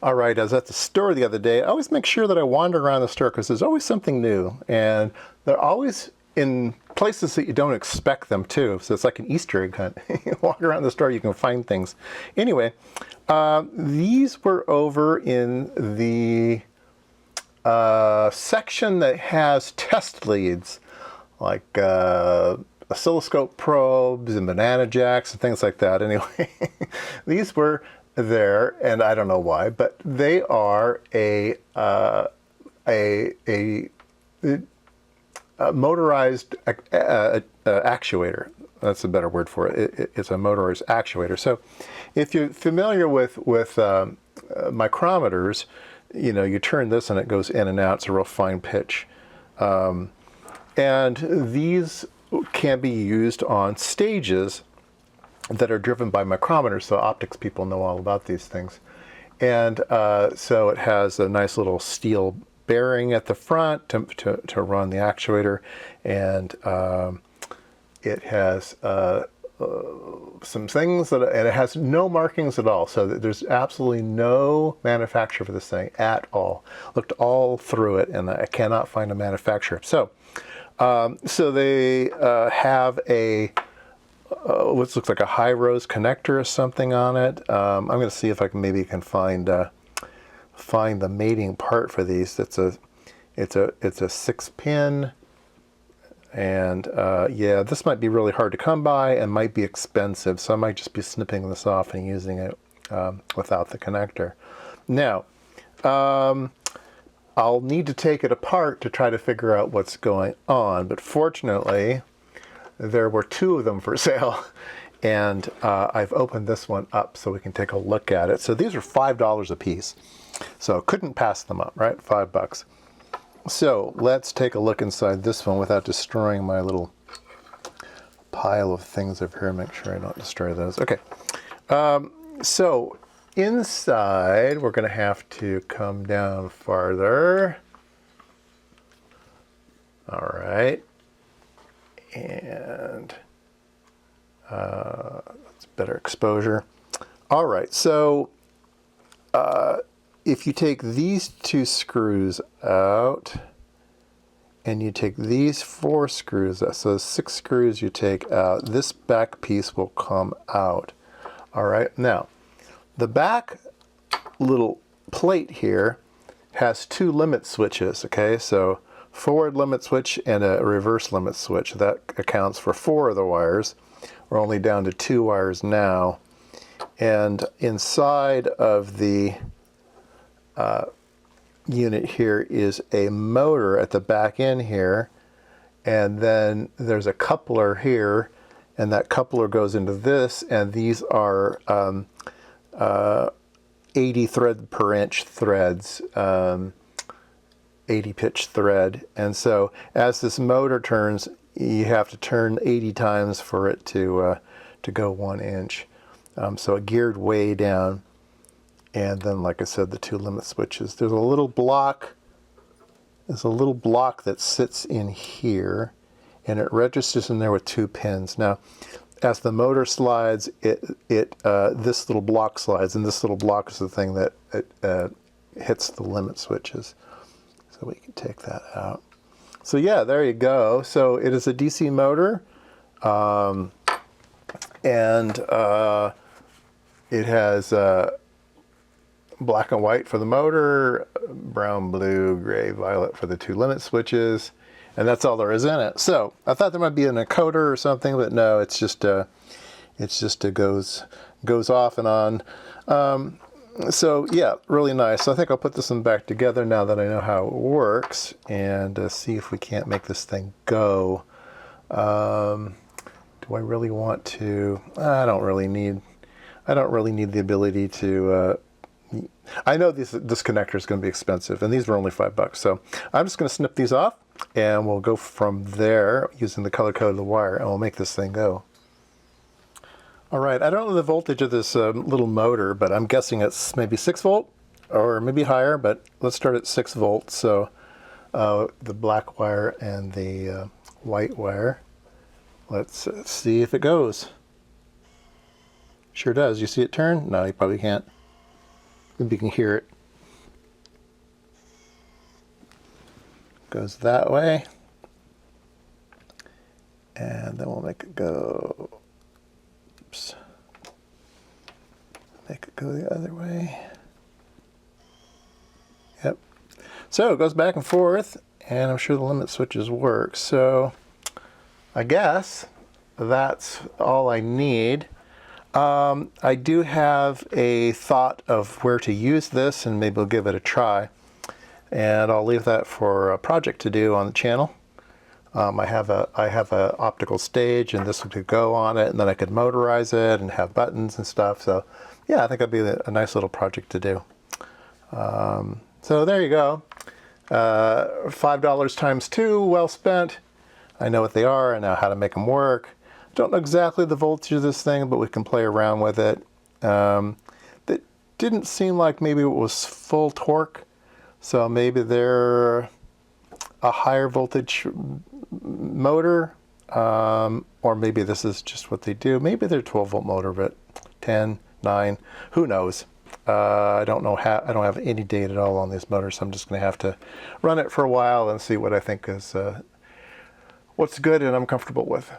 All right, I was at the store the other day. I always make sure that I wander around the store because there's always something new, and they're always in places that you don't expect them to. So it's like an Easter egg hunt. You walk around the store, you can find things. Anyway, these were over in the section that has test leads, like oscilloscope probes and banana jacks and things like that. Anyway, these were there, and I don't know why, but they are a motorized actuator. That's a better word for it. It's a motorized actuator. So, if you're familiar with micrometers, you know, you turn this and it goes in and out. It's a real fine pitch, and these can be used on stages that are driven by micrometers, so optics people know all about these things. And so it has a nice little steel bearing at the front to run the actuator, and it has some things and it has no markings at all, so there's absolutely no manufacturer for this thing at all. Looked all through it, and I cannot find a manufacturer. So they have a what looks like a high rose connector or something on it. I'm going to see if I can find the mating part for these. It's a 6-pin, and yeah, this might be really hard to come by and might be expensive, so I might just be snipping this off and using it without the connector. Now, I'll need to take it apart to try to figure out what's going on, but fortunately there were 2 of them for sale, and I've opened this one up so we can take a look at it. So these are $5 a piece, so couldn't pass them up, right? $5. So let's take a look inside this one without destroying my little pile of things over here. Make sure I don't destroy those. Okay, so inside we're going to have to come down farther. All right. And that's better exposure. All right, so if you take these 2 screws out and you take these 4 screws out, so 6 screws you take out, this back piece will come out. All right, now the back little plate here has 2 limit switches, okay? So forward limit switch and a reverse limit switch. That accounts for 4 of the wires. We're only down to 2 wires now. And inside of the unit here is a motor at the back end here. And then there's a coupler here, and that coupler goes into this, and these are 80 thread per inch threads. 80 pitch thread, and so as this motor turns, you have to turn 80 times for it to go 1 inch. So it geared way down, and then, like I said, the 2 limit switches. There's a little block. There's a little block that sits in here, and it registers in there with 2 pins. Now, as the motor slides, this little block slides, and this little block is the thing that hits the limit switches. So we can take that out. So yeah, there you go. So it is a DC motor, and it has black and white for the motor, brown, blue, gray, violet for the 2 limit switches, and that's all there is in it. So I thought there might be an encoder or something, but no, it's just goes off and on. So yeah, really nice. So I think I'll put this one back together now that I know how it works, and see if we can't make this thing go. Do I really want to? I don't really need the ability to. I know this connector is going to be expensive, and these were only $5. So I'm just going to snip these off, and we'll go from there using the color-coded wire, and we'll make this thing go. All right, I don't know the voltage of this little motor, but I'm guessing it's maybe 6 volt or maybe higher, but let's start at 6 volts. So the black wire and the white wire. Let's see if it goes. Sure does. You see it turn? No, you probably can't. Maybe you can hear it. Goes that way. And then we'll make it go, oops, make it go the other way. Yep. So it goes back and forth, and I'm sure the limit switches work. So I guess that's all I need. I do have a thought of where to use this, and maybe we'll give it a try. And I'll leave that for a project to do on the channel. I have a optical stage, and this would go on it, and then I could motorize it and have buttons and stuff. So yeah, I think that'd be a nice little project to do. So there you go. $5 times 2, well spent. I know what they are. I know how to make them work. Don't know exactly the voltage of this thing, but we can play around with it. That didn't seem like maybe it was full torque. So maybe they're a higher voltage motor, or maybe this is just what they do. Maybe they're 12-volt motor, but 10, 9, who knows? I don't know how. I don't have any data at all on these motors, so I'm just going to have to run it for a while and see what I think is what's good and I'm comfortable with.